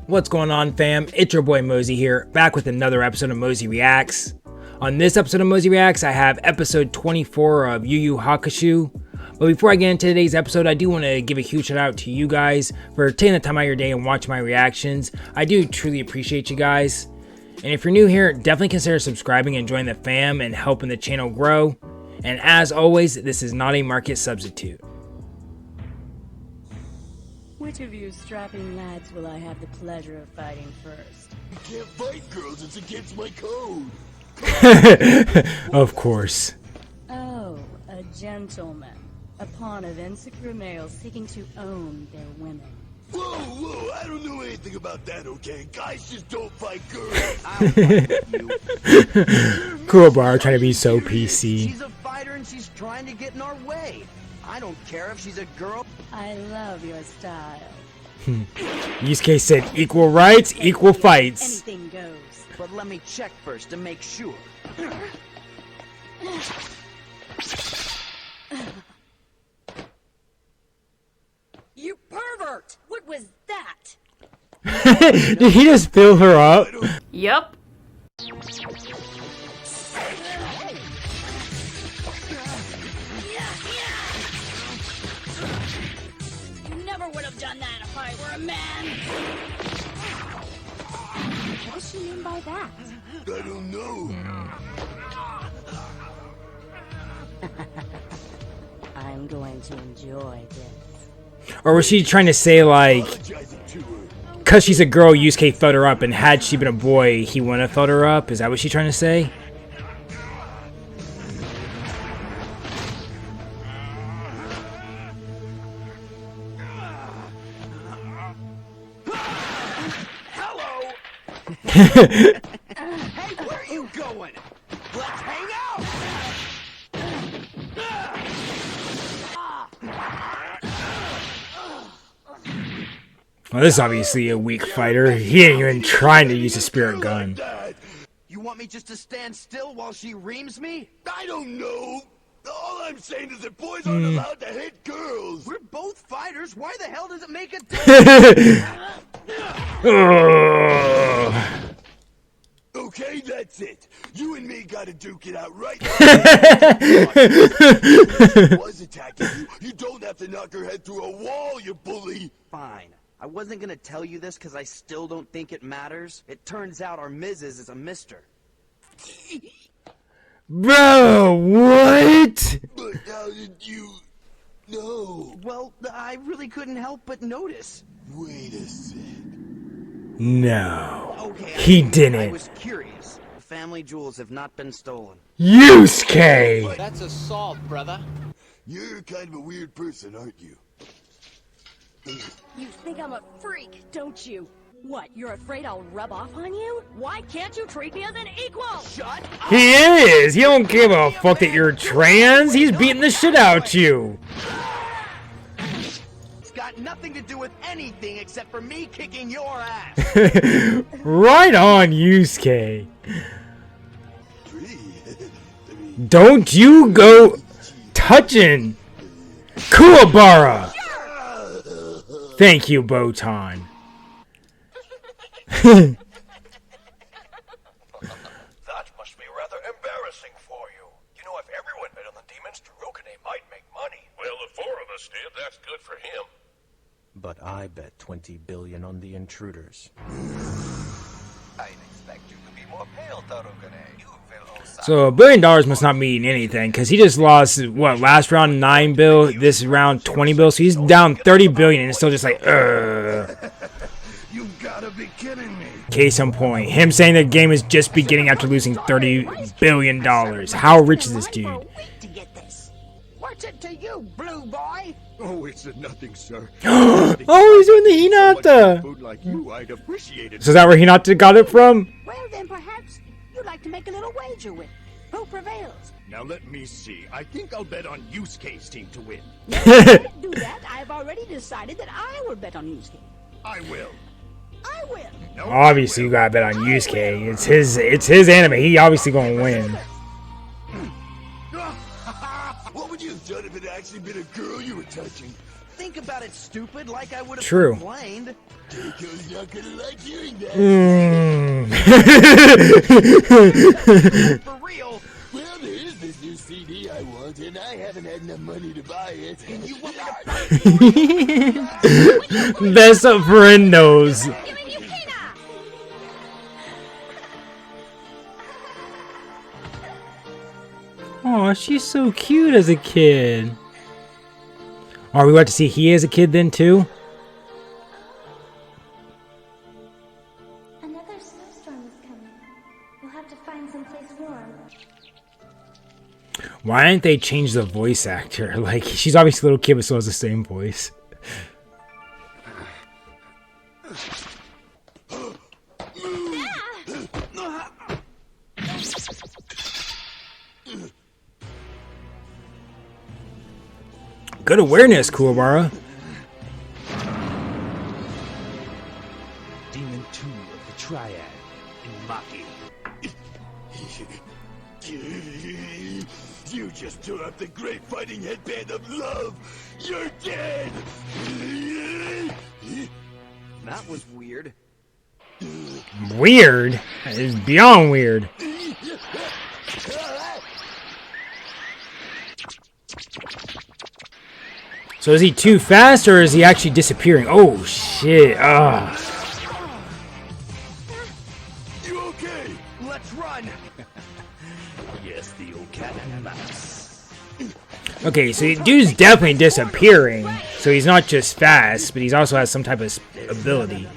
What's going on, fam? It's your boy Mozy here, back with another episode of Mozy Reacts. On this episode of Mozy Reacts, I have episode 24 of YuYu Hakusho. But before I get into today's episode, I do want to give a huge shout out to you guys for taking the time out of your day and watching my reactions. I do truly appreciate you guys. And if you're new here, definitely consider subscribing and joining the fam and helping the channel grow. And as always, this is not a market substitute. Which of you strapping lads will I have the pleasure of fighting first? You can't fight girls, it's against my code. Of course. Oh, a gentleman. A pawn of insecure males seeking to own their women. Whoa, I don't know anything about that, okay? Guys just don't fight girls. Kuwabara trying to be so PC. She's a fighter and she's trying to get in our way. I don't care if she's a girl. I love your style. Yusuke said equal rights, equal fights. Anything goes. But let me check first to make sure. You pervert! What was that? Did he just fill her up? Yup. You never would have done that if I were a man. What does she mean by that? I don't know. I'm going to enjoy this. Or was she trying to say, like, Apologizing to her. because she's a girl, Yusuke felt her up, and had she been a boy, he wouldn't have felt her up? Is that what she's trying to say? Hello! Hey, where are you going? Let's hang out! Well, this is obviously a weak fighter. He ain't even trying to use a spirit gun. You want me just to stand still while she reams me? I don't know. All I'm saying is that boys aren't allowed to hit girls. We're both fighters. Why the hell does it make a difference? Ugh. Okay, that's it. You and me gotta duke it out right now. If she was attacking you, you don't have to knock her head through a wall, you bully. Fine. I wasn't gonna tell you this because I still don't think it matters. It turns out our Mrs. is a mister. Bro, what? But how did you know? Well, I really couldn't help but notice. Wait a sec. No. Okay, He I didn't. was curious. The family jewels have not been stolen. Yusuke! That's assault, brother. You're kind of a weird person, aren't you? You think I'm a freak, don't you? What, you're afraid I'll rub off on you? Why can't you treat me as an equal? Shut up! He is! He don't give a fuck that you're trans! He's beating the shit out you! It's got nothing to do with anything except for me kicking your ass. Right on, Yusuke. Triad. Don't you go touching Kuwabara! Thank you, Botan. That must be rather embarrassing for you. You know, if everyone bet on the demons, Tarukane might make money. Well, the four of us did. That's good for him. But I bet 20 billion on the intruders. I'd expect you to be more pale, Tarukane. You will also... So $1 billion must not mean anything, because he just lost, what, last round 9 bill, this round 20 bill, so he's down 30 billion and it's still just like, You gotta be kidding me. Case in point, him saying the game is just beginning after losing $30 billion. How rich is this dude? To get this. What's it to you, blue boy? Oh, it's nothing, sir. Oh, he's doing the Hinata! Food like you, I'd appreciate it. So is that where Hinata got it from? Well, then perhaps you'd like to make a little wager with who prevails. Now let me see. I think I'll bet on Yusuke's team to win. Do that. I've already decided that I will bet on Yusuke. I will. I will. No, Obviously, you gotta bet on Yusuke. It's his anime. He obviously gonna win. What would you have done if it had actually been a girl you were touching? Think about it, stupid, like I would have True. complained. Keiko's not gonna like hearing that. For real. Well, there's this new CD I want, and I haven't had enough money to buy it. And you want me to Best of friendos. Oh, she's so cute as a kid. Are we about to see he as a kid then too? Another snowstorm is coming. We'll have to find someplace warm. Why didn't they change the voice actor? Like, she's obviously a little kid but still has the same voice. Good awareness, Kuwabara. Demon 2 of the Triad in Maki. You just tore up the great fighting headband of love. You're dead. That was weird. Weird? It's beyond weird. So is he too fast or is he actually disappearing? Oh shit. Ah. You okay? Let's run. Yes, the old cat and mouse. Okay, so the dude's definitely disappearing. So he's not just fast, but he also has some type of ability.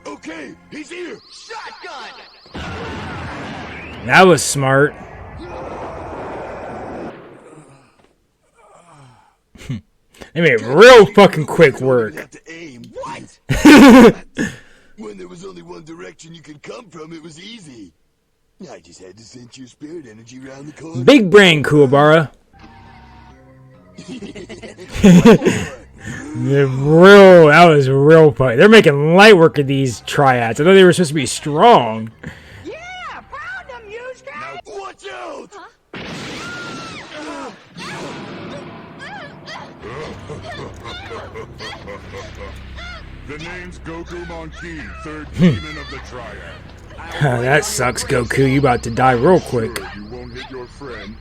Okay, he's here. Shotgun. That was smart. They made real fucking quick work. Have to aim. What? When there was only one direction you could come from, it was easy. I just had to sense your spirit energy around the corner. Big brain, Kuwabara. That was real funny. They're making light work of these triads. I thought they were supposed to be strong. Yeah, found him, Yusuke! Watch out! The name's Goku Monkey, third demon of the Triad. That sucks, Goku. You about to die real quick. Sure, you won't hit your friend.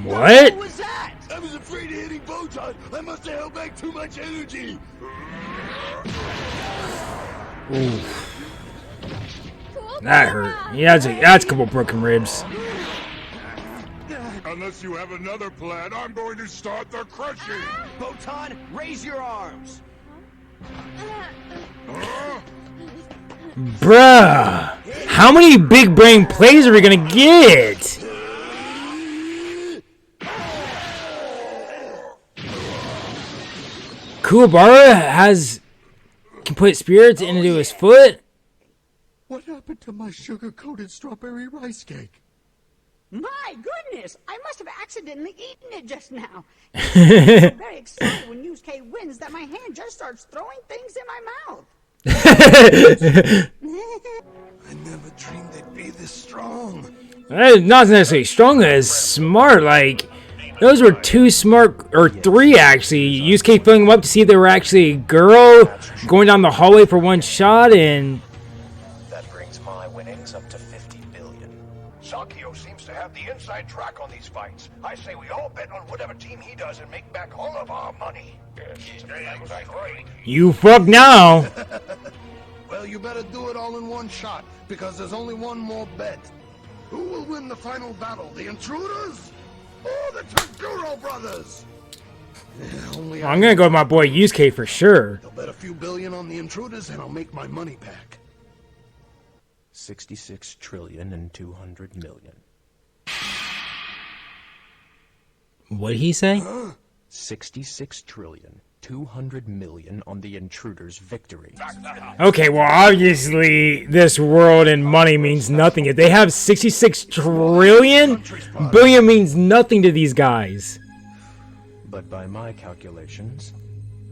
What? was that? I was afraid of hitting Botan. I must have held back too much energy. Oof. That hurt. Yeah, that's a couple broken ribs. Unless you have another plan, I'm going to start the crushing. Botan, raise your arms. Bruh! How many big brain plays are we gonna get? Kuwabara can put spirits into his foot? What happened to my sugar-coated strawberry rice cake? My goodness, I must have accidentally eaten it just now. I'm very excited when Yusuke wins that my hand just starts throwing things in my mouth. I never dreamed they'd be this strong. Not necessarily strong, as smart. Like, those were two smart, or three actually. Yusuke filling them up to see if they were actually a girl, going down the hallway for one shot, and That brings my winnings up to 50 billion. Sakio seems to have the inside track on these fights. I say we all bet on whatever team he does and make back all of our money. Yes, that's great. you fuck now. Well, you better do it all in one shot, because there's only one more bet. Who will win the final battle, the Intruders or the Toguro brothers? I'm gonna go with my boy Yusuke for sure. I'll bet a few billion on the Intruders and I'll make my money back. 66 trillion and 200 million. What did he say? 66 trillion, 200 million on the Intruders' victory. Okay, well, obviously, this world and money means nothing. If they have 66 trillion, billion means nothing to these guys. But by my calculations,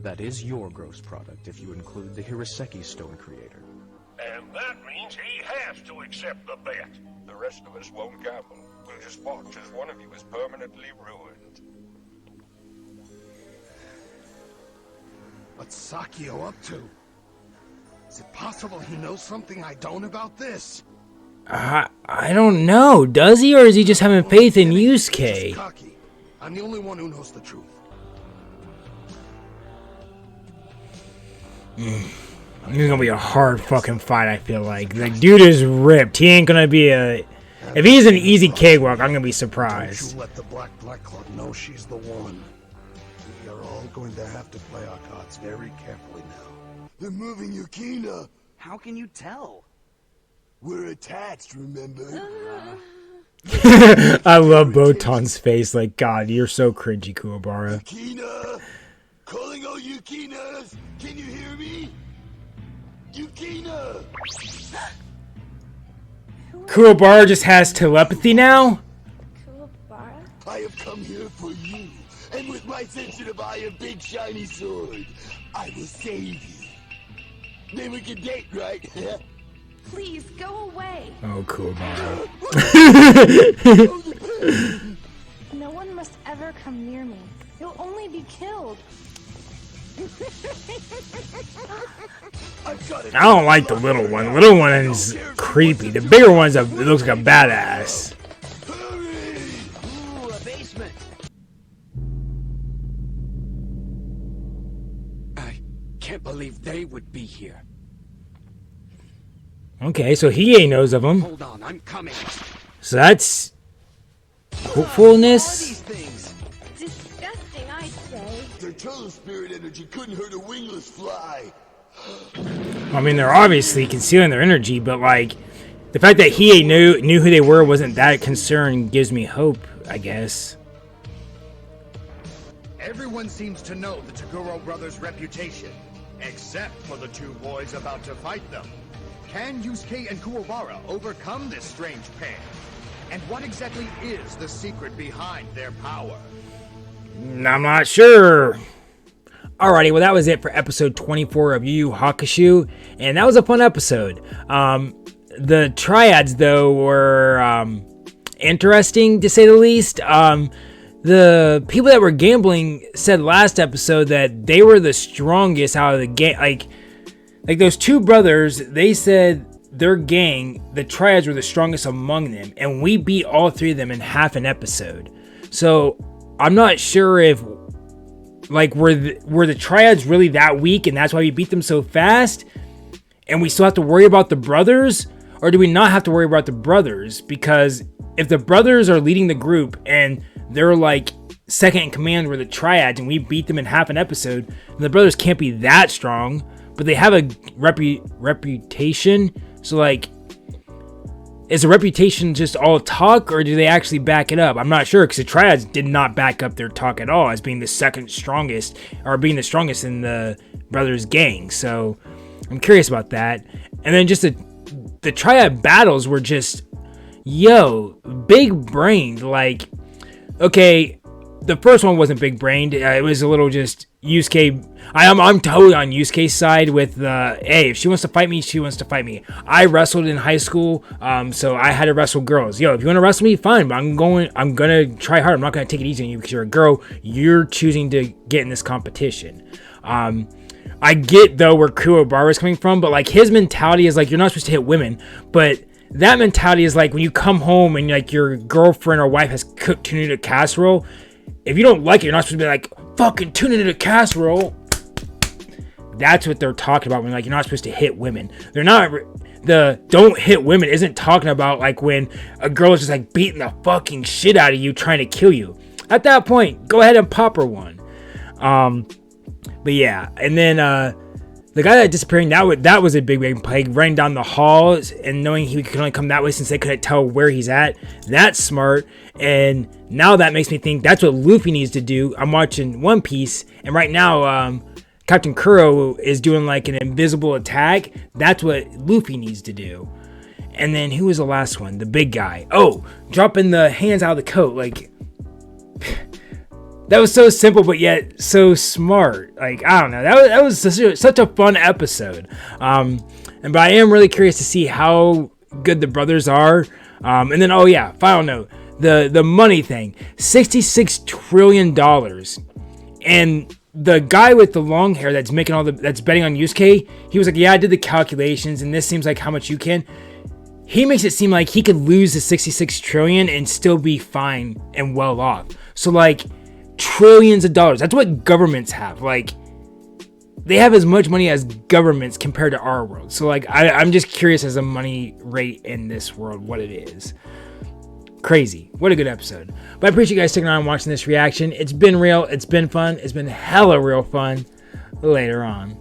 that is your gross product if you include the Hiroseki stone creator. And that means he has to accept the bet. The rest of us won't gamble. We'll just watch as one of you is permanently ruined. What's Sakio up to? Is it possible he knows something I don't about this? I don't know. Does he, or is he just having faith in Yusuke? Cocky. I'm the only one who knows the truth. It's gonna be a hard fucking fight, I feel like. The dude is ripped. He ain't gonna be a... If he's an easy cakewalk, I'm gonna be surprised. Don't you let the Black Club know she's the one. We are all going to have to play our cards very carefully now. They're moving Yukina. How can you tell? We're attached, remember? I love Botan's face. Like, God, you're so cringy, Kuwabara. Yukina! Calling all Yukinas! Can you hear me? Yukina! Kuwabara just has telepathy now? Kuwabara? I have come here for you, and with my sensitive eye and big shiny sword, I will save you. Then we can date, right? Please, go away. Oh, Kuwabara. No one must ever come near me. You'll only be killed. I don't like the little one. The little one is creepy. The bigger one's it looks like a badass. Ooh, a basement. I can't believe they would be here. Okay, so Hiei knows of him. Hold on, I'm coming. So that's hopefulness. These things. Disgusting, I say. Their total spirit energy couldn't hurt a wingless fly. I mean, they're obviously concealing their energy, but like the fact that Hiei knew who they were wasn't that concerned gives me hope, I guess. Everyone seems to know the Taguro brothers' reputation, except for the two boys about to fight them. Can Yusuke and Kuwabara overcome this strange pair? And what exactly is the secret behind their power? I'm not sure. Alrighty, well that was it for episode 24 of YuYu Hakusho, and that was a fun episode. The triads, though, were interesting, to say the least. The people that were gambling said last episode that they were the strongest out of the game. Like those two brothers, they said their gang, the triads, were the strongest among them, and we beat all three of them in half an episode. So I'm not sure if were the triads really that weak, and that's why we beat them so fast, and we still have to worry about the brothers, or do we not have to worry about the brothers? Because if the brothers are leading the group and they're like second in command were the triads, and we beat them in half an episode, then the brothers can't be that strong. But they have a reputation, so like, is the reputation just all talk, or do they actually back it up? I'm not sure, because the triads did not back up their talk at all as being the second strongest, or being the strongest in the brothers' gang. So I'm curious about that. And then just the triad battles were just, big brained. Like, okay, the first one wasn't big brained. It was a little just Yusuke. I'm totally on Yusuke's side with hey, if she wants to fight me, she wants to fight me. I wrestled in high school, so I had to wrestle girls. If you want to wrestle me, fine, but I'm gonna try hard. I'm not gonna take it easy on you because you're a girl. You're choosing to get in this competition. I get though where Kuwabara is coming from, but like his mentality is like you're not supposed to hit women, but that mentality is like when you come home and like your girlfriend or wife has cooked tuna in a casserole. If you don't like it, you're not supposed to be like, fucking tuna in a casserole. That's what they're talking about when like you're not supposed to hit women. They're not, the don't hit women isn't talking about like when a girl is just like beating the fucking shit out of you trying to kill you. At that point, go ahead and pop her one. But yeah, and then the guy that disappearing, that was a big play, running down the halls and knowing he could only come that way since they couldn't tell where he's at. That's smart. And now that makes me think that's what Luffy needs to do. I'm watching One Piece, and right now Captain Kuro is doing like an invisible attack. That's what Luffy needs to do. And then who was the last one? The big guy. Oh, dropping the hands out of the coat. Like, that was so simple, but yet so smart. Like, I don't know. That was such a fun episode. But I am really curious to see how good the brothers are. And then, oh yeah, final note. the money thing, $66 trillion. And the guy with the long hair that's making that's betting on Yusuke, he was like, yeah, I did the calculations and this seems like how much you can. He makes it seem like he could lose the 66 trillion and still be fine and well off. So like trillions of dollars. That's what governments have. Like they have as much money as governments compared to our world. So like I'm just curious as a money rate in this world, what it is. Crazy. What a good episode. But I appreciate you guys sticking around and watching this reaction. It's been real. It's been fun. It's been hella real fun. Later on.